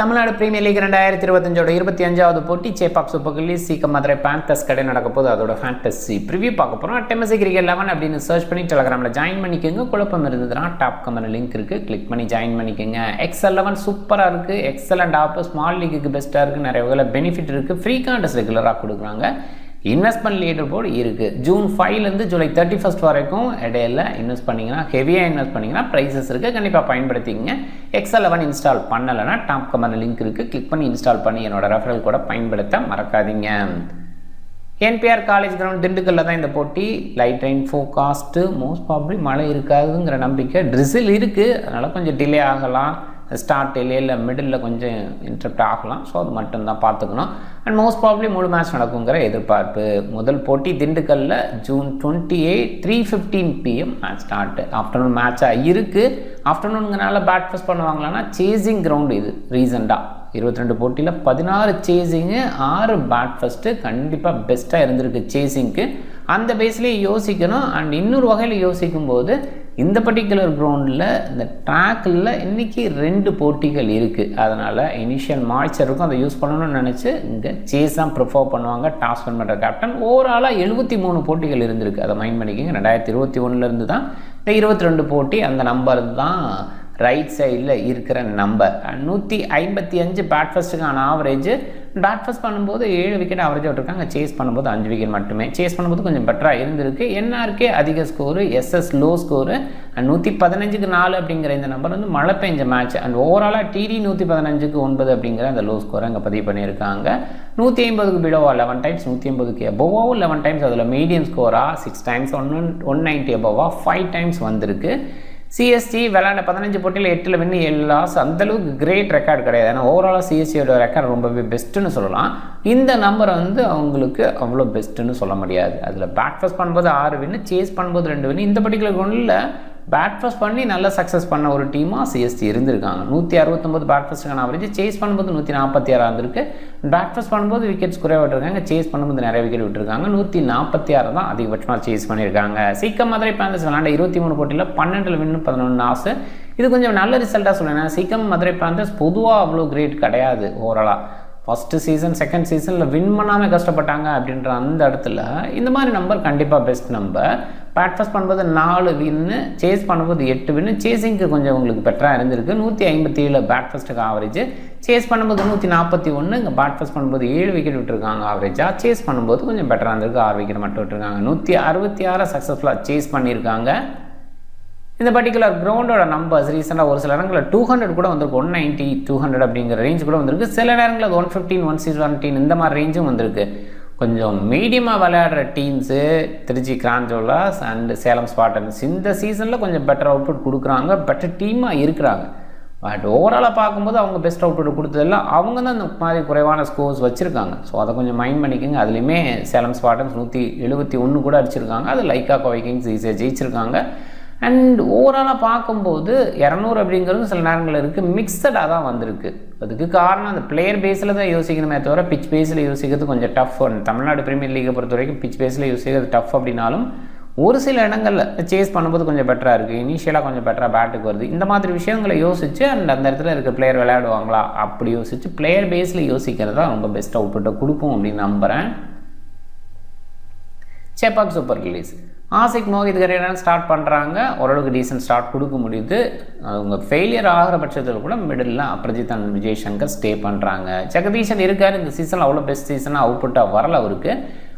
Tamil Nadu premier league 2025 25வது போட்டி Chepauk Super Kings சீக்கிரம் Madurai panthers கடை நடக்க போது அதோட ஃபேண்டசி ப்ரிவியூ பார்க்க போகிறோம். டெம்எஸ்சி கிரிக்கெட் 11 அப்படின்னு சர்ச் பண்ணி டெலகிராமில் ஜாயின் பண்ணிக்கோங்க. குழப்பம் இருந்ததுன்னா டாப் கமெண்ட் லிங்க் இருக்குது, கிளிக் பண்ணி ஜாயின் பண்ணிக்கோங்க. XL11 சூப்பராக இருக்குது, எக்ஸலண்ட் ஆஃபர், ஸ்மால் லீக்குக்கு பெஸ்ட்டாக இருக்குது, நிறைய வகையில் பெனிஃபிட் இருக்குது, ஃப்ரீ கான்டெஸ்ட் ரெகுலராக கொடுக்குறாங்க. இன்வெஸ்ட்மெண்ட் லீடர் போர்டு இருக்குது. ஜூன் 5லேருந்து ஜூலை 31 வரைக்கும் இடையில இன்வெஸ்ட் பண்ணிங்கன்னா, ஹெவியாக இன்வெஸ்ட் பண்ணிங்கன்னா ப்ரைஸஸ் இருக்குது, கண்டிப்பாக பயன்படுத்திங்க. XL11 இன்ஸ்டால் பண்ணலைன்னா டாப் கமெண்ட் லிங்க் இருக்குது, கிளிக் பண்ணி இன்ஸ்டால் பண்ணி என்னோட ரெஃபரல் கூட பயன்படுத்த மறக்காதீங்க. என்பிஆர் காலேஜ் கிரவுண்ட் திண்டுக்கல்ல தான் இந்த போட்டி. Light rain forecast, most probably மழை இருக்காதுங்கிற நம்பிக்கை. ட்ரிசில் இருக்குது, அதனால் கொஞ்சம் டிலே ஆகலாம். ஸ்டார்ட் இல்லை மிடில் கொஞ்சம் இன்டரப்ட் ஆகலாம். ஸோ அது மட்டும்தான் பார்த்துக்கணும். அண்ட் மோஸ்ட் ப்ராபப்ளி முழு மேட்ச் நடக்குங்கிற எதிர்பார்ப்பு. முதல் போட்டி திண்டுக்கல்ல June 28 3:15 PM match start. Afternoon மேட்சாக இருக்குது. ஆஃப்டர்நூனுங்கனால பேட் ஃபஸ்ட் பண்ணுவாங்களான்னா சேசிங் கிரவுண்டு இது. ரீசெண்டாக 22 போட்டியில் 16 சேசிங்கு, 6 பேட் ஃபஸ்ட்டு. கண்டிப்பாக பெஸ்ட்டாக இருந்திருக்கு சேசிங்க்கு. அந்த பேஸ்லேயே யோசிக்கணும். அண்ட் இன்னொரு வகையில் யோசிக்கும்போது இந்த பர்டிகுலர் கிரவுண்டில் இந்த ட்ராக்கில் இன்றைக்கி 2 போட்டிகள் இருக்குது. அதனால் இனிஷியல் மாய்ச்சர் இருக்கும், அதை யூஸ் பண்ணணும்னு நினச்சி இங்கே சேஸ் தான் ப்ரிஃபர் பண்ணுவாங்க டாஸ் வின் பண்ணுற கேப்டன். ஓவராலாக 73 போட்டிகள் இருந்திருக்கு, அதை மைண்ட் பண்ணிக்கிங்க. 2021 தான் இந்த 22 போட்டி. அந்த நம்பர் தான் ரைட் சைடில் இருக்கிற நம்பர். 155 பேட் ஃபஸ்ட்டுக்கான ஆவரேஜ். பேட் ஃபஸ்ட் பண்ணும்போது 7 விக்கெட் ஆவரேஜ் விட்டுருக்காங்க, சேஸ் பண்ணும்போது 5 விக்கெட் மட்டுமே. சேஸ் பண்ணும்போது கொஞ்சம் பெட்டராக இருந்திருக்கு. என்ஆர்கே அதிக ஸ்கோரு, எஸ்எஸ் லோ ஸ்கோரு. 115க்கு 4 அப்படிங்கிற இந்த நம்பர் வந்து மழை பெஞ்ச மேட்ச். அண்ட் ஓவராலாக டிடி 115க்கு 9 அப்படிங்கிற அந்த லோ ஸ்கோரை அங்கே பதிவு பண்ணியிருக்காங்க. 150க்கு பிலோவா 11 டைம்ஸ், 150க்கு எபோவாவும் 11 டைம்ஸ். அதில் மீடியம் ஸ்கோராக 6 டைம்ஸ், 190 எபோவா 5 டைம்ஸ் வந்திருக்கு. சிஎஸ்டி விளையாண்ட 15 போட்டியில் 8 வின்னு 7 லாஸ். அந்தளவுக்கு கிரேட் ரெக்கார்டு கிடையாது. ஏன்னா ஓவராலாக சிஎஸ்சியோட ரெக்கார்டு ரொம்பவே பெஸ்ட்டுன்னு சொல்லலாம். இந்த நம்பரை வந்து அவங்களுக்கு அவ்வளோ பெஸ்ட்டுன்னு சொல்ல முடியாது. அதில் பேட் ஃபஸ்ட் பண்ணும்போது 6 வின்னு, சேஸ் பண்ணும்போது 2 வின்னு. இந்த பர்டிகுலர் கிரவுண்டில் பேட் ஃபஸ்ட் பண்ணி நல்லா சக்ஸஸ் பண்ண ஒரு டீமாக சிஎஸ்டி இருந்திருக்காங்க. 169 பேட் ஃபஸ்ட்டுக்கான ஆவரேஜ், சேஸ் பண்ணும்போது 146 இருந்திருக்கு. பேட் ஃபஸ்ட் பண்ணும்போது விக்கெட்ஸ் குறைவாக விட்டுருக்காங்க, சேஸ் பண்ணும்போது நிறைய விக்கெட் விட்டுருக்காங்க. 146 தான் அதிகபட்சமாக சேஸ் பண்ணியிருக்காங்க. சீக்கிரம் மதுரை பேந்தர்ஸ் விளையாண்ட 23 போட்டியில் 12 வின்னு 11 லாஸ். இது கொஞ்சம் நல்ல ரிசல்ட்டாக சொல்லுவேன். சீக்கிரம் மதுரை பேந்தர்ஸ் பொதுவாக அவ்வளோ கிரேட் கிடையாது. ஓவராலாக ஃபஸ்ட்டு சீசன் செகண்ட் சீசனில் வின் பண்ணாமல் கஷ்டப்பட்டாங்க அப்படின்ற அந்த இடத்துல இந்த மாதிரி நம்பர் கண்டிப்பாக பெஸ்ட் நம்பர். பேட் ஃபஸ்ட் பண்ணும்போது 4 வின்னு, சேஸ் பண்ணும்போது 8 வின்னு. சேசிங்க்கு கொஞ்சம் உங்களுக்கு பெட்டராக இருந்திருக்கு. 157 பேட் ஃபஸ்ட்டுக்கு ஆவரேஜ், சேஸ் பண்ணும்போது 141. இங்கே பேட் ஃபஸ்ட் பண்ணும்போது 7 விக்கெட் விட்டுருக்காங்க ஆவரேஜாக. சேஸ் பண்ணும்போது கொஞ்சம் பெட்டராக இருந்திருக்கு, 6 விக்கெட் மட்டும் விட்டுருக்காங்க. 166 சக்ஸஸ்ஃபுல்லாக சேஸ் பண்ணியிருக்காங்க. இந்த பர்டிகுலர் கிரவுண்டோட நம்பர்ஸ் ரீசெண்டாக ஒரு சில இடங்களில் 200 கூட வந்திருக்கு, 190 200 அப்படிங்கிற ரேஞ்ச் கூட வந்திருக்கு. சில நேரங்களில் 115 117 இந்த மாதிரி ரேஞ்சும் வந்திருக்கு. கொஞ்சம் மீடியமாக விளையாடுற teams Trichy Grand Cholas and Salem Spartans இந்த சீசனில் கொஞ்சம் பெட்டர் அவுட்புட் கொடுக்குறாங்க, பெட்டர் டீமாக இருக்கிறாங்க. பட் ஓவராலாக பார்க்கும்போது அவங்க பெஸ்ட் அவுட்புட் கொடுத்ததெல்லாம் அவங்க தான் இந்த மாதிரி குறைவான ஸ்கோர்ஸ் வச்சுருக்காங்க. ஸோ அதை கொஞ்சம் மைண்ட் பண்ணிக்கோங்க. அதுலேயுமே சேலம் ஸ்பார்டன்ஸ் 171 கூட அடிச்சிருக்காங்க. அது லைக்கா வைக்கிங்ஸ் ஈஸியாக ஜெயிச்சிருக்காங்க. அண்ட் ஓவராலாக பார்க்கும்போது 200 அப்படிங்கிறது சில நேரங்கள் இருக்குது, மிக்சடாக தான் வந்திருக்கு. அதுக்கு காரணம் அந்த பிளேயர் பேஸில் தான் யோசிக்கணுமே தவிர பிச் பேஸில் யோசிக்கிறது கொஞ்சம் டஃப். தமிழ்நாடு பிரீமியர் லீகை பொறுத்த வரைக்கும் பிச் பேஸில் யோசிக்கிறது டஃப் அப்படின்னாலும் ஒரு சில இடங்களில் சேஸ் பண்ணும்போது கொஞ்சம் பெட்டராக இருக்குது. இனிஷியலாக கொஞ்சம் பெட்டராக பேட்டுக்கு வருது. இந்த மாதிரி விஷயங்களை யோசித்து அண்ட் அந்த இடத்துல இருக்க பிளேயர் விளையாடுவாங்களா அப்படி யோசித்து பிளேயர் பேஸில் யோசிக்கிறது தான் ரொம்ப பெஸ்ட் அவுட்புட்டை கொடுக்கும் அப்படின்னு நம்புகிறேன். சேப்பாக் சூப்பர் கிங்ஸ் ஆசிக் மோஹித் கரேரான் ஸ்டார்ட் பண்ணுறாங்க. ஓரளவுக்கு டீசென்ட் ஸ்டார்ட் கொடுக்க முடியுது. அவங்க ஃபெயிலியர் ஆகிற பட்சத்தில் கூட middle Aparajith and Vijay Shankar stay பண்ணுறாங்க. ஜெகதீஷன் இருக்கார். இந்த சீசனில் அவ்வளோ பெஸ்ட் சீசனாக அவுட்புட்டாக வரல அவருக்கு.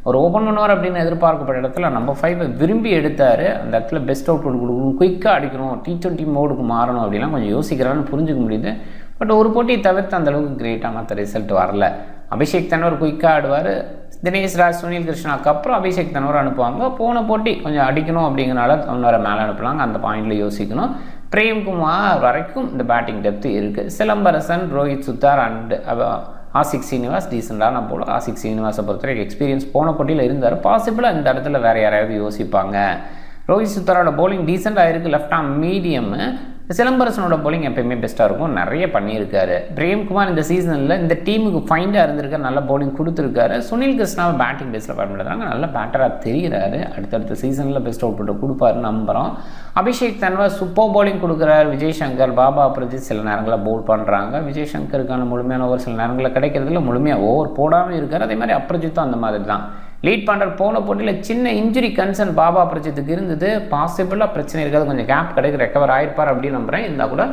ஒரு ஓப்பன் பண்ணுவார் அப்படின்னு எதிர்பார்க்கப்பட்ட இடத்துல நம்பர் 5 விரும்பி எடுத்தார். அந்த இடத்துல பெஸ்ட் அவுட்புட் கொடுக்கணும், குயிக்காக அடிக்கணும், T20 மோடுக்கு மாறணும் அப்படிலாம் கொஞ்சம் யோசிக்கிறான்னு புரிஞ்சுக்க முடியுது. பட் ஒரு போட்டியை தவிர்த்து அந்தளவுக்கு கிரேட்டாக மற்ற ரிசல்ட் வரல. அபிஷேக் தன்வர் குயிக்காக ஆடுவார். தினேஷ் ராஜ், சுனில் கிருஷ்ணாக்கு அப்புறம் அபிஷேக் தன்வர் அனுப்புவாங்க. போன போட்டி கொஞ்சம் அடிக்கணும் அப்படிங்கிறனால தன்வரை மேலே அனுப்பலாங்க. அந்த பாயிண்டில் யோசிக்கணும். பிரேம்குமார் வரைக்கும் இந்த பேட்டிங் டெப்த் இருக்குது. சிலம்பரசன், ரோஹித் சுத்தார் அண்ட் ஆசிக் சீனிவாஸ் டீசெண்டான போல். ஆசிக் சீனிவாஸை பொறுத்தவரைக்கும் எக்ஸ்பீரியன்ஸ் போன போட்டியில் இருந்தார். பாசிபிளாக இந்த இடத்துல வேறு யாராவது யோசிப்பாங்க. ரோஹித் சுத்தாரோட பவுலிங் டீசெண்டாக இருக்குது. Left arm medium. சிலம்பரசனோட bowling எப்பயுமே பெஸ்ட்டாக இருக்கும், நிறைய பண்ணியிருக்காரு. பிரேம்குமார் இந்த சீசனில் இந்த டீமுக்கு ஃபைண்டாக இருந்திருக்காரு, நல்ல பவுலிங் கொடுத்துருக்காரு. சுனில் கிருஷ்ணாவை பேட்டிங் பேஸில் பயன்படுத்துறாங்க, நல்ல பேட்டராக தெரிகிறாரு. அடுத்தடுத்த சீசனில் பெஸ்ட் அவுட் புட்டை கொடுப்பாருன்னு நம்புகிறோம். அபிஷேக் தன்வர் சூப்பர் பவுலிங் கொடுக்குறாரு. விஜய் சங்கர், பாபா அப்ரஜித் சில நேரங்களில் பவுல் பண்ணுறாங்க. விஜய் சங்கருக்கான முழுமையான ஓவர் சில நேரங்களில் கிடைக்கிறதுல முழுமையாக ஓவர் போடாமல் இருக்கார். அதே மாதிரி அப்ரஜித்தும் அந்த மாதிரி தான் லீட் பண்ணுற. போன போட்டியில் சின்ன இன்ஜுரி கன்சர்ன் பாபா அப்ரஜித்துக்கு இருந்தது, பாசிபிளாக பிரச்சனை இருக்காது, கொஞ்சம் கேப் கிடைக்க ரெக்கவர் ஆகிருப்பார் அப்படின்னு நம்புகிறேன். இருந்தால் கூட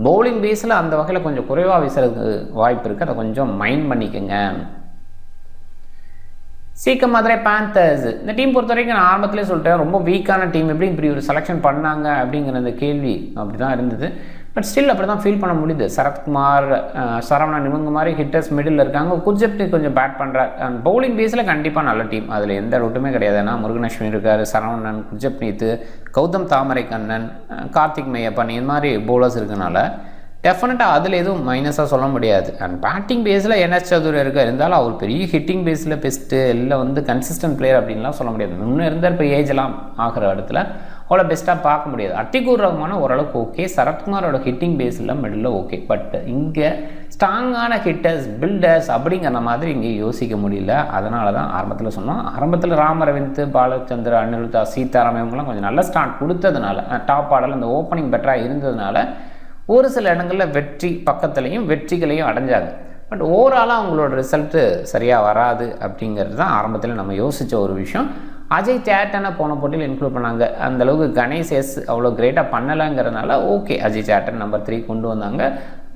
பவுலிங் பேஸில் அந்த வகையில் கொஞ்சம் குறைவாக வீசுறதுக்கு வாய்ப்பு இருக்குது, அதை கொஞ்சம் மைண்ட் பண்ணிக்கோங்க. சீக்கிரம் மதுரை பேந்தர்ஸ் இந்த டீம் பொறுத்த வரைக்கும் நான் ஆரம்பத்திலே சொல்லிட்டேன், ரொம்ப வீக்கான டீம், எப்படி இப்படி ஒரு செலெக்ஷன் பண்ணாங்க அப்படிங்கிற அந்த கேள்வி அப்படி தான் இருந்தது. பட் ஸ்டில் அப்படி தான் ஃபீல் பண்ண முடியுது. சரத்குமார், சரவணன் இவங்க மாதிரி ஹிட்டர்ஸ் மிடில் இருக்காங்க. குர்ஜப்னி கொஞ்சம் பேட் பண்ணுறார். அண்ட் பவுலிங் பேஸில் கண்டிப்பாக நல்ல டீம், அதில் எந்த டவுட்டுமே கிடையாது. ஏன்னா முருகனஸ்வினி இருக்கார், சரவணன், குர்ஜப்னீத், கௌதம் தாமரைக்கண்ணன், கார்த்திக் மையப்பன் இது மாதிரி பவுலர்ஸ் இருக்கனால டெஃபினட்டாக அதில் எதுவும் மைனஸாக சொல்ல முடியாது. அண்ட் பேட்டிங் பேஸில் என்எஸ் சதுர் இருக்கார், இருந்தாலும் அவர் பெரிய ஹிட்டிங் பேஸில் பெஸ்ட்டு இல்லை கன்சிஸ்டன்ட் பிளேயர் அப்படின்லாம் சொல்ல முடியாது. முன்னே இருந்தால் இப்போ ஏஜெல்லாம் ஆகிற இடத்துல அவ்வளோ பெஸ்ட்டாக பார்க்க முடியாது. அத்திகூர் ரஹ்மான ஓரளவுக்கு ஓகே, சரத்குமாரோட ஹிட்டிங் பேஸில் மிடில் ஓகே. பட் இங்கே ஸ்ட்ராங்கான ஹிட்டர்ஸ், பில்டர்ஸ் அப்படிங்கிற மாதிரி இங்கே யோசிக்க முடியல. அதனால தான் ஆரம்பத்தில் சொன்னோம். ஆரம்பத்தில் ராமரவிந்த், பாலச்சந்திர, அனிருத்தா, சீதாராம் இவங்கெல்லாம் கொஞ்சம் நல்ல ஸ்டார்ட் கொடுத்ததுனால, டாப் ஆடல் அந்த ஓப்பனிங் பெட்டராக இருந்ததுனால ஒரு சில இடங்களில் வெற்றி பக்கத்துலேயும் வெற்றிகளையும் அடைஞ்சாங்க. பட் ஓவராலாக அவங்களோட ரிசல்ட்டு சரியாக வராது அப்படிங்கிறது தான் ஆரம்பத்தில் நம்ம யோசித்த ஒரு விஷயம். அஜய் சேட்டனை போன போட்டியில் இன்க்ளூட் பண்ணாங்க, அந்தளவுக்கு கணேஷ் எஸ் அவ்வளோ கிரேட்டாக பண்ணலைங்கிறதுனால ஓகே அஜய் சேட்டன் நம்பர் 3 கொண்டு வந்தாங்க.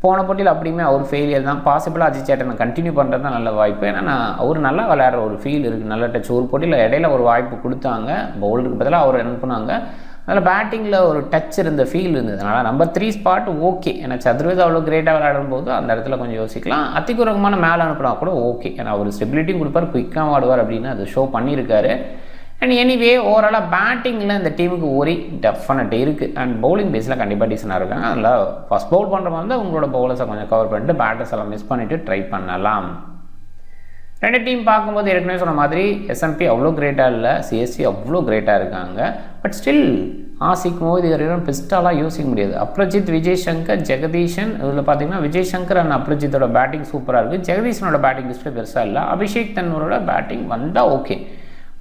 போன போட்டியில் அப்படியுமே அவர் ஃபெயிலியர் தான். பாசிபிளாக அஜய் சேட்டனை கண்டினியூ பண்ணுறது தான் நல்ல வாய்ப்பு. ஏன்னா அவர் நல்லா விளையாடுற ஒரு ஃபீல் இருக்குது, நல்ல டச். ஒரு போட்டியில் இடையில ஒரு வாய்ப்பு கொடுத்தாங்க, பவுலருக்கு பதிலாக அவர் அனுப்புனாங்க. அதில் பேட்டிங்கில் ஒரு டச் இருந்த ஃபீல் இருந்ததுனால நம்பர் 3 ஸ்பாட் ஓகே. ஏன்னா சதுர்வேத் அவ்வளோ கிரேட்டாக விளையாடும் போது அந்த இடத்துல கொஞ்சம் யோசிக்கலாம். அத்திகூர் ரஹ்மான மேலே அனுப்பினா கூட ஓகே, ஏன்னா அவர் ஸ்டெபிலிட்டியும் கொடுப்பார், குயிக்காக ஆடுவார் அப்படின்னு அது ஷோ பண்ணியிருக்காரு. அண்ட் எனிவே ஓவராலாக பேட்டிங்கில் இந்த டீமுக்கு ஒரு டெஃபினட் இருக்குது. அண்ட் பவுலிங் பேஸில் கண்டிப்பாக டீசனாக இருக்காங்க. அதில் ஃபஸ்ட் பவுல் பண்ணுற மாதிரி தான் உங்களோட பவுலர்ஸை கொஞ்சம் கவர் பண்ணிட்டு பேட்டர்ஸ் எல்லாம் மிஸ் பண்ணிவிட்டு ட்ரை பண்ணலாம். ரெண்டு டீம் பார்க்கும்போது ஏற்கனவே சொன்ன மாதிரி எஸ்எம்பி அவ்வளோ கிரேட்டாக இல்லை, சிஎஸ்சி அவ்வளோ கிரேட்டாக இருக்காங்க. பட் ஸ்டில் ஆசிக் மோதி பெஸ்ட்டாலாம் யோசிக்க முடியாது. அப்ரஜித், விஜய் சங்கர், ஜெகதீஷன் இதில் பார்த்தீங்கன்னா விஜய் சங்கர் அண்ட் அப்ரஜித்தோட பேட்டிங் சூப்பராக இருக்குது. ஜெகதீஷனோட பேட்டிங் டிஸ்பிளே பெருசாக இல்லை. அபிஷேக் தன்வரோட பேட்டிங் வந்தால் ஓகே.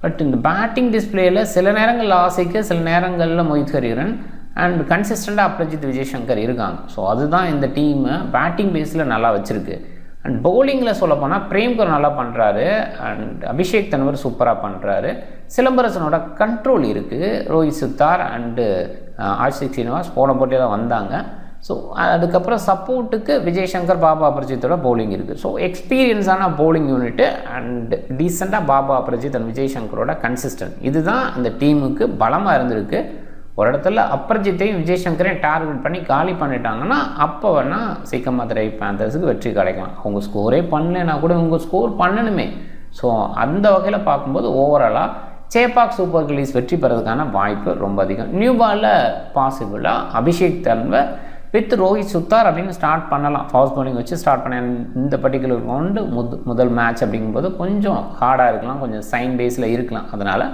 பட் இந்த பேட்டிங் டிஸ்பிளேயில் சில நேரங்களில் ஆசைக்கு, சில நேரங்களில் மொஹித் ஹரிஹரன் அண்ட் கன்சிஸ்டண்ட்டாக அப்ரஜித், விஜய் சங்கர் இருக்காங்க. ஸோ அதுதான் இந்த டீமை பேட்டிங் பேஸில் நல்லா வச்சுருக்கு. அண்ட் பவுலிங்கில் சொல்ல போனால் பிரேம்கர் நல்லா பண்ணுறாரு, அண்ட் அபிஷேக் தன்வர் சூப்பராக பண்ணுறாரு. சிலம்பரசனோட கண்ட்ரோல் இருக்குது. ரோஹித் சுத்தார் அண்டு ஆஷிக் ஸ்ரீனிவாஸ் போன போட்டியில் தான் வந்தாங்க. ஸோ அதுக்கப்புறம் சப்போர்ட்டுக்கு விஜய் சங்கர், பாபா அப்ரஜித்தோட பவுலிங் இருக்குது. ஸோ எக்ஸ்பீரியன்ஸான பவுலிங் யூனிட்டு அண்ட் டீசெண்டாக பாபா அப்ரஜித் அண்ட் விஜய் சங்கரோட கன்சிஸ்டன்ட், இதுதான் இந்த டீமுக்கு பலமாக இருந்திருக்கு. ஒரு இடத்துல அப்ரஜித்தையும் விஜய் சங்கரையும் டார்கெட் பண்ணி காலி பண்ணிட்டாங்கன்னா அப்போ வேணால் சீக்கிரம் மதுரை பேந்தர்ஸுக்கு வெற்றி கிடைக்கலாம். அவங்க ஸ்கோரே பண்ணலைன்னா கூட இவங்க ஸ்கோர் பண்ணணுமே. ஸோ அந்த வகையில் பார்க்கும்போது ஓவராலாக சேப்பாக் சூப்பர் கில்லிஸ் வெற்றி பெறதுக்கான வாய்ப்பு ரொம்ப அதிகம். நியூ பாலில் பாசிபிளாக அபிஷேக் தன்வர் வித் ரோஹித் சுத்தார் அப்படின்னு ஸ்டார்ட் பண்ணலாம். ஃபாஸ்ட் பவுலிங் வச்சு ஸ்டார்ட் பண்ண இந்த பர்டிகுலர் ரவுண்டு முதல் மேட்ச் அப்படிங்கும்போது கொஞ்சம் ஹார்டாக இருக்கலாம், கொஞ்சம் சைன் பேஸில் இருக்கலாம். அதனால்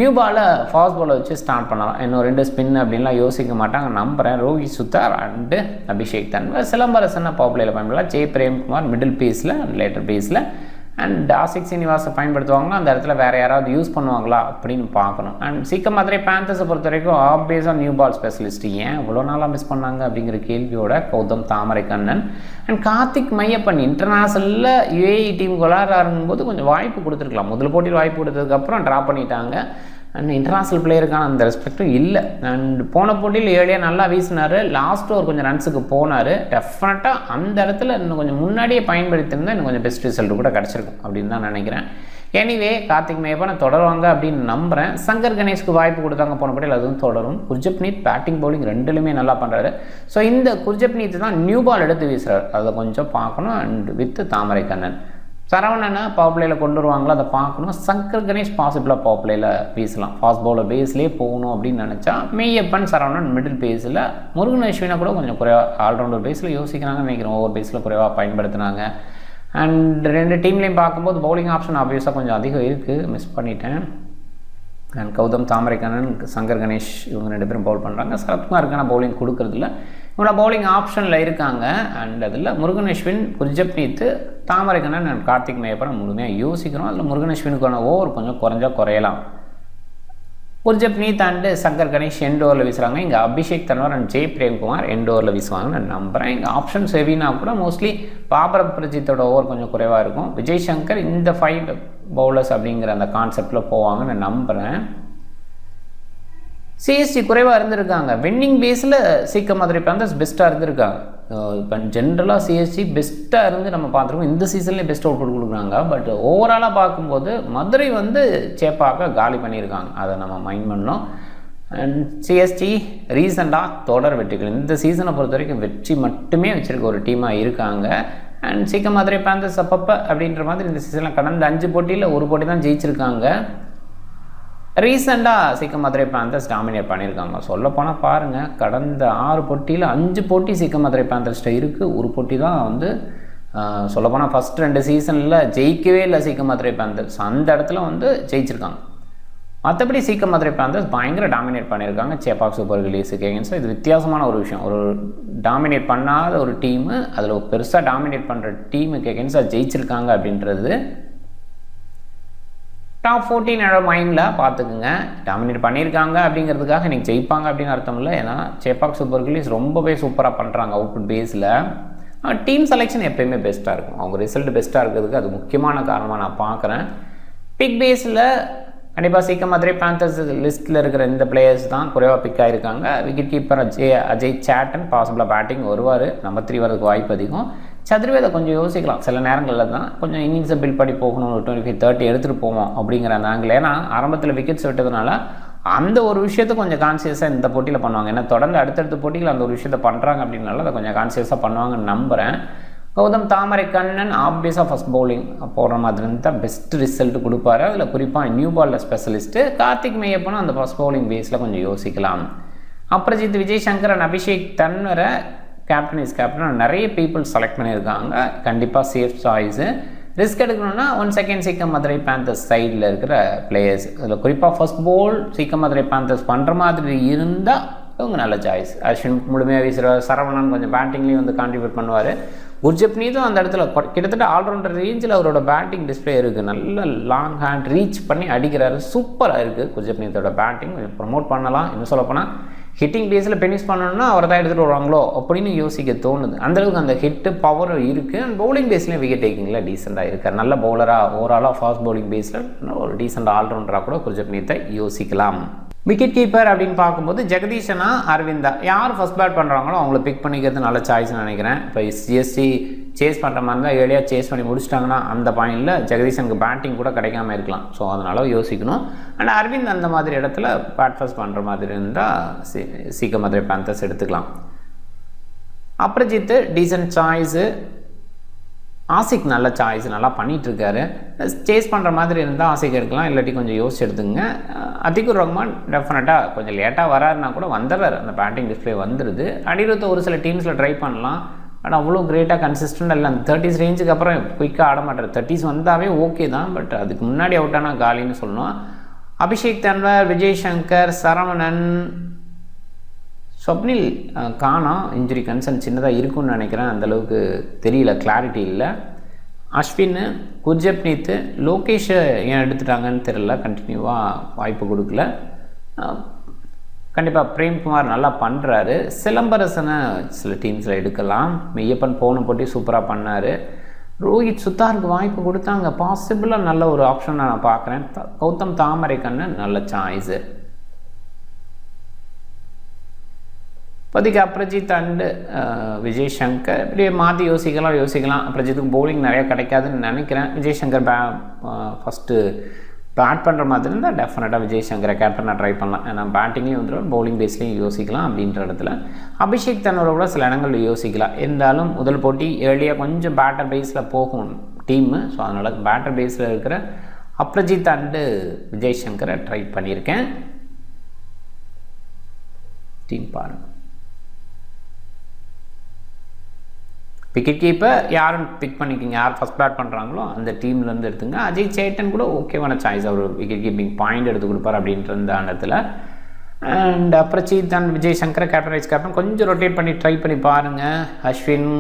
நியூ பாலை ஃபாஸ்ட் பாலை வச்சு ஸ்டார்ட் பண்ணலாம். இன்னும் 2 ஸ்பின் அப்படின்லாம் யோசிக்க மாட்டாங்க நம்புகிறேன். ரோஹித் சுத்தார் அண்டு அபிஷேக் தன்வர், சிலம்பரசனை பவர் பிளேயில் பயன்படலாம். ஜெய் பிரேம்குமார் மிடில் பேஸில் அண்ட் லேட்டர் பேஸில் அண்ட் ஆசிக் ஸ்ரீனிவாஸை பயன்படுத்துவாங்களா, அந்த இடத்துல வேறு யாராவது யூஸ் பண்ணுவாங்களா அப்படின்னு பார்க்கணும். அண்ட் சீக்கிரம் மதுரை பேந்தர்ஸை பொறுத்த வரைக்கும் ஆப்வியஸாக நியூ பால் ஸ்பெஷலிஸ்ட் ஏன் இவ்வளோ நாளாக மிஸ் பண்ணாங்க அப்படிங்கிற கேள்வியோட கௌதம் தாமரைக்கண்ணன் அண்ட் கார்த்திக் மையப்பன் இன்டர்நேஷனலில் யுஏஇ டீம் விளையாடுறாருங்கும் போது கொஞ்சம் வாய்ப்பு கொடுத்துருக்கலாம். முதல் போட்டியில் வாய்ப்பு கொடுத்ததுக்கப்புறம் ட்ரா பண்ணிட்டாங்க. அண்ட் இன்டர்நேஷ்னல் பிளேயருக்கான அந்த ரெஸ்பெக்டும் இல்லை. அண்ட் போன போட்டியில் ஏழியாக நல்லா வீசினார், லாஸ்ட் ஒரு கொஞ்சம் ரன்ஸுக்கு போனார். டெஃபினட்டாக அந்த இடத்துல இன்னும் கொஞ்சம் முன்னாடியே பயன்படுத்தியிருந்தால் இன்னும் கொஞ்சம் பெஸ்ட் ரிசல்ட் கூட கிடச்சிருக்கும் அப்படின்னு தான் நினைக்கிறேன். எனிவே கார்த்திக் மையப்பனை தொடருவாங்க அப்படின்னு நம்புகிறேன். சங்கர் கணேஷ்க்கு வாய்ப்பு கொடுத்தாங்க போன போட்டியில், அதுவும் தொடரும். குர்ஜப்னீத் பேட்டிங் பவுலிங் ரெண்டுலுமே நல்லா பண்ணுறாரு. ஸோ இந்த குர்ஜப்னீத் தான் நியூ பால் எடுத்து வீசுகிறார், அதை கொஞ்சம் பார்க்கணும். அண்ட் வித் தாமரைக்கண்ணன், சரவணனை பவர் பிளேயில் கொண்டு வருவாங்களோ அதை பார்க்கணும். சங்கர் கணேஷ் பாசிபிளாக பவர் பிளேயில் வீசலாம். ஃபாஸ்ட் பவுலர் பேஸ்லேயே போகணும் அப்படின்னு நினச்சா மெய்யப்பன், சரவணன் மிடில் பேஸில், முருகன் அஸ்வினை கூட கொஞ்சம் குறைவாக ஆல்ரவுண்டர் பேஸில் யோசிக்கிறாங்கன்னு நினைக்கிறேன். ஓவர் பேஸில் குறைவாக பயன்படுத்தினாங்க. அண்ட் 2 டீம்லேயும் பார்க்கும்போது பவுலிங் ஆப்ஷன் ஆப்வியஸாக கொஞ்சம் அதிகம் இருக்குது, மிஸ் பண்ணிட்டேன். அண்ட் கௌதம் தாமரைக்கண்ணன், சங்கர் கணேஷ் இவங்க 2 பேரும் பவுல் பண்ணுறாங்க. சரத்குமாருக்கான பவுலிங் கொடுக்குறதில்ல. இவங்கள பவுலிங் ஆப்ஷனில் இருக்காங்க. அண்ட் அதில் முருகன் அஸ்வின், குர்ஜப்ரீத், தாமரைக்கண்ணன் அண்ட் கார்த்திக் மேயப்பன் நம்ம முழுமையாக யோசிக்கிறோம். அதில் முருகன் அஸ்வினுக்கான ஓவர் கொஞ்சம் குறையலாம். குர்ஜப்ரீத் அண்டு சங்கர் கணேஷ் எண்ட் ஓவரில் வீசுகிறாங்க. இங்கே அபிஷேக் தன்வர் அண்ட் ஜெய் பிரேம்குமார் எண்ட் ஓவரில் வீசுவாங்கன்னு நான் நம்புகிறேன். இங்கே ஆப்ஷன்ஸ் ஹெவினா கூட மோஸ்ட்லி பாபர் அப்ரஜித்தோட ஓவர் கொஞ்சம் குறைவாக இருக்கும். விஜய் சங்கர் இந்த 5 பவுலர்ஸ் அப்படிங்கிற அந்த கான்செப்டில் போவாங்கன்னு நான் நம்புகிறேன். சிஎஸ்டி குறைவாக இருந்திருக்காங்க. வின்னிங் பேஸில் சீக்க மதுரை பேந்தர்ஸ் பெஸ்ட்டாக இருந்திருக்காங்க. இப்போ ஜென்ரலாக சிஎஸ்டி பெஸ்ட்டாக இருந்து நம்ம பார்த்துருக்கோம். இந்த சீசன்லேயே பெஸ்ட் அவுட் கொடுக்குறாங்க. பட் ஓவராலாக பார்க்கும்போது மதுரை சேப்பாக காலி பண்ணியிருக்காங்க. அதை நம்ம மைண்ட் பண்ணோம். அண்ட் சிஎஸ்டி ரீசெண்டாக தொடர் வெற்றிகள் இந்த சீசனை பொறுத்த வரைக்கும் வெற்றி மட்டுமே வச்சுருக்க ஒரு டீமாக இருக்காங்க. அண்ட் சீக்க மதுரை பேந்தர்ஸ் அப்பப்போ அப்படின்ற மாதிரி இந்த சீசனில் கடந்த 5 போட்டியில் ஒரு போட்டி தான் ஜெயிச்சிருக்காங்க. ரீசெண்டாக சீக்க மதுரை பேந்தர்ஸ் டாமினேட் பண்ணியிருக்காங்க. சொல்லப்போனால் பாருங்கள், கடந்த 6 போட்டியில் 5 போட்டி சீக்க மதுரை பேந்தர்ஸ்கிட்ட இருக்குது. ஒரு போட்டி தான் சொல்லப்போனால் ஃபஸ்ட் 2 சீசனில் ஜெயிக்கவே இல்லை சீக்க மதுரை பேந்தர்ஸ். அந்த இடத்துல ஜெயிச்சிருக்காங்க. மற்றபடி சீக்க மதுரை பேந்தர்ஸ் பயங்கர டாமினேட் பண்ணியிருக்காங்க சேப்பாக் சூப்பர் கில்ஸுக்கு எகென்ஸ்டாக. இது வித்தியாசமான ஒரு விஷயம். ஒரு டாமினேட் பண்ணாத ஒரு டீமு அதில் பெருசாக டாமினேட் பண்ணுற டீமுக்கு எகென்ஸ்டாக ஜெயிச்சிருக்காங்க அப்படின்றது டாப் 14 என்னோட மைண்டில் பார்த்துக்குங்க. டாமினேட் பண்ணியிருக்காங்க அப்படிங்கிறதுக்காக இன்றைக்கி ஜெயிப்பாங்க அப்படின்னு அர்த்தம் இல்லை. ஏன்னா சேப்பாக் சூப்பர் கில்ஸ் ரொம்பவே சூப்பராக பண்ணுறாங்க. அவுட்புட் பேஸில் டீம் செலெக்ஷன் எப்போயுமே பெஸ்ட்டாக இருக்கும். அவங்க ரிசல்ட் பெஸ்ட்டாக இருக்கிறதுக்கு அது முக்கியமான காரணமாக நான் பார்க்குறேன். பிக் பேஸில் கண்டிப்பாக சீக்க மதுரை பேந்தர்ஸ் லிஸ்ட்டில் இருக்கிற இந்த பிளேயர்ஸ் தான் குறைவாக பிக் ஆகிருக்காங்க. விக்கெட் கீப்பர் அஜய் சேட்டன் பாசிபிளாக பேட்டிங் வருவார். நம்பர் 3 வரதுக்கு வாய்ப்பு அதிகம். சதுர்வேதை கொஞ்சம் யோசிக்கலாம். சில நேரங்களில் தான் கொஞ்சம் இன்னிங்ஸை பில்ட் பண்ணி போகணும், ஒரு 25-30 எடுத்துகிட்டு போவோம் அப்படிங்கிற அந்த ஆங்கிள். ஏன்னா ஆரம்பத்தில் விக்கெட்ஸ் விட்டதுனால அந்த ஒரு விஷயத்தை கொஞ்சம் கான்சியஸாக இந்த போட்டியில் பண்ணுவாங்க. ஏன்னா தொடர்ந்து அடுத்தடுத்த போட்டிகள் அந்த ஒரு விஷயத்தை பண்ணுறாங்க அப்படின்னால அதை கொஞ்சம் கான்சியஸாக பண்ணுவாங்கன்னு நம்புகிறேன். கௌதம் தாமரைக்கண்ணன் ஆப்வியஸாக ஃபஸ்ட் பவுலிங் போடுற மாதிரி இருந்தால் பெஸ்ட் ரிசல்ட் கொடுப்பாரு. அதில் குறிப்பாக நியூ பாலில் ஸ்பெஷலிஸ்ட்டு கார்த்திக் மேயப்பனும் அந்த ஃபஸ்ட் பவுலிங் பேஸில் கொஞ்சம் யோசிக்கலாம். அப்ரஜித், விஜய் சங்கர் அண்ட் அபிஷேக் தன்வரை கேப்டன் நிறைய பீப்புள் செலக்ட் பண்ணியிருக்காங்க. கண்டிப்பாக சேஃப் சாய்ஸு. ரிஸ்க் எடுக்கணும்னா 1 செகண்ட் சீக்க மதுரை பேந்தர்ஸ் சைடில் இருக்கிற பிளேயர்ஸ். அதில் குறிப்பாக ஃபஸ்ட் பவுல் சீக்க மதுரை பேந்தர்ஸ் பண்ணுற மாதிரி இருந்தால் இவங்க நல்ல சாய்ஸ். அஸ்வின் முழுமையாக வீசுகிற, சரவணன் கொஞ்சம் பேட்டிங்லேயும் கான்ட்ரிபியூட் பண்ணுவார். குர்ஜப்ரீத்தும் அந்த இடத்துல கிட்டத்தட்ட ஆல்ரவுண்டர் ரேஞ்சில் அவரோட பேட்டிங் டிஸ்பிளே இருக்குது. நல்ல லாங் ஹேண்ட் ரீச் பண்ணி அடிக்கிறாரு. சூப்பராக இருக்குது குர்ஜப்ரீத்தோட பேட்டிங். ப்ரமோட் பண்ணலாம். இன்னும் சொல்லப்போனால் ஹிட்டிங் பேஸில் ஃபினிஷ் பண்ணணும்னா அவரை தான் எடுத்துகிட்டு வருவாங்களோ அப்படின்னு யோசிக்க தோணுது. அந்தளவுக்கு அந்த ஹிட்டு பவர் இருக்குது. அண்ட் பவுலிங் பேஸ்லேயும் விக்கெட் டேக்கிங்கில் டீசெண்டாக இருக்கார். நல்ல பவுலராக ஓவராலாக ஃபாஸ்ட் பவுலிங் பேஸில் ஒரு டீசெண்ட் ஆல்ரவுண்டராக கூட குர்ஜப்ரீத்தை யோசிக்கலாம். விக்கெட் கீப்பர் அப்படின்னு பார்க்கும்போது ஜெகதீஷனா அரவிந்தா யார் ஃபஸ்ட் பேட் பண்ணுறாங்களோ அவங்கள பிக் பண்ணிக்கிறது நல்ல சாய்ஸ்னு நினைக்கிறேன். இப்போ சிஎஸ்சி சேஸ் பண்ணுற மாதிரி தான் ஏர்லியாக சேஸ் பண்ணி முடிச்சிட்டாங்கன்னா அந்த பாயிண்டில் ஜெகதீஷனுக்கு பேட்டிங் கூட கிடைக்காம இருக்கலாம். ஸோ அதனால் யோசிக்கணும். அண்ட் அரவிந்த் அந்த மாதிரி இடத்துல பேட் ஃபர்ஸ்ட் பண்ணுற மாதிரி இருந்தால் சீக்க மதுரை பேந்தர்ஸ் எடுத்துக்கலாம். Aparajith descent choice. ஆசிக் நல்ல சாய்ஸ், நல்லா பண்ணிகிட்ருக்காரு. சேஸ் பண்ணுற மாதிரி இருந்தால் ஆசிக் எடுக்கலாம், இல்லாட்டி கொஞ்சம் யோசிச்சு எடுத்துங்க. அதிகுர் ரஹ்மான் டெஃபினட்டாக கொஞ்சம் லேட்டாக வராருன்னா கூட வந்துடுறாரு. அந்த பேட்டிங் டிஸ்பிளே வந்துடுது. அனிருத் ஒரு சில டீம்ஸில் ட்ரை பண்ணலாம். ஆனால் அவ்வளோ கிரேட்டாக கன்சிஸ்டண்டாக இல்லை. அந்த 30s ரேஞ்சுக்கு அப்புறம் குயிக்காக ஆட மாட்டார். 30s வந்தாவே ஓகே தான், பட் அதுக்கு முன்னாடி அவுட் ஆனால் காலின்னு சொல்லணும். அபிஷேக் தன்வர், விஜய் சங்கர், சரவணன், ஸ்வப்னில் காணோம். இன்ஜுரி கன்சர்ன் சின்னதாக இருக்குன்னு நினைக்கிறேன். அந்தளவுக்கு தெரியல, கிளாரிட்டி இல்லை. அஸ்வின், குர்ஜப்ரீத், லோகேஷை ஏன் எடுத்துட்டாங்கன்னு தெரியல. கண்டினியூவாக வாய்ப்பு கொடுக்கல. கண்டிப்பாக பிரேம்குமார் நல்லா பண்ணுறாரு. சிலம்பரசனை சில டீம்ஸில் எடுக்கலாம். மெய்யப்பன் போன போட்டி சூப்பராக பண்ணார். ரோஹித் சுத்தாருக்கு வாய்ப்பு கொடுத்தாங்க. பாசிபிளாக நல்ல ஒரு ஆப்ஷன் நான் பார்க்குறேன். கௌதம் தாமரைக்கண்ணன் நல்ல சாய்ஸு. இப்போதைக்கு அப்ரஜித் அண்டு விஜய் சங்கர் இப்படியே மாற்றி யோசிக்கலாம். அப்ரஜித்துக்கு பவுலிங் நிறையா கிடைக்காதுன்னு நினைக்கிறேன். விஜய் சங்கர் ஃபஸ்ட்டு பேட் பண்ணுற மாதிரி இருந்தால் டெஃபினட்டாக விஜய் சங்கரை கேப்டனாக ட்ரை பண்ணலாம். ஏன்னா பேட்டிங்லேயும் வந்துடும், பவுலிங் பேஸ்லேயும் யோசிக்கலாம். அப்படின்ற இடத்துல அபிஷேக் தன்னோட கூட சில இடங்களில் யோசிக்கலாம். இருந்தாலும் முதல் போட்டி ஏர்லியாக கொஞ்சம் பேட்டர் பேஸில் போகும் டீமு. ஸோ அதனால் பேட்டர் பேஸில் இருக்கிற அப்ரஜித் அண்டு விஜய் சங்கரை ட்ரை பண்ணியிருக்கேன். டீம் பாருங்கள். விக்கெட் கீப்பர் யாரும் பிக் பண்ணிக்கிங்க, யார் ஃபஸ்ட் பேட் பண்ணுறாங்களோ அந்த டீம்லேருந்து எடுத்துங்க. அஜய் சேட்டன் கூட ஓகேவான சாய்ஸ், அவர் விக்கெட் கீப்பிங் பாயிண்ட் எடுத்து கொடுப்பார் அப்படின்ற அந்த இடத்துல. அண்ட் அப்புறம் சீதான் Vijay Shankar captain vice captain கொஞ்சம் ரொட்டேட் பண்ணி ட்ரை பண்ணி பாருங்கள். அஸ்வின்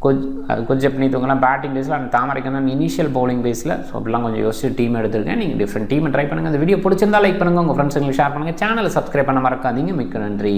கொஞ்சம் பண்ணித்தவங்கலாம் பேட்டிங் பேஸில், அந்த தாமரைக்கண்ணன் இனிஷியல் பவுலிங் பேஸில். ஸோ அப்படிலாம் கொஞ்சம் யோசிச்சு டீம் எடுத்துருக்கேன். நீங்கள் டிஃப்ரெண்ட் டீமை ட்ரை பண்ணுங்கள். அந்த வீடியோ பிடிச்சிருந்தா லைக் பண்ணுங்கள், உங்கள் ஃப்ரெண்ட்ஸுங்களுக்கு ஷேர் பண்ணுங்கள், சேனலை சப்ஸ்கிரைப் பண்ண மறக்காதீங்க. மிக்க நன்றி.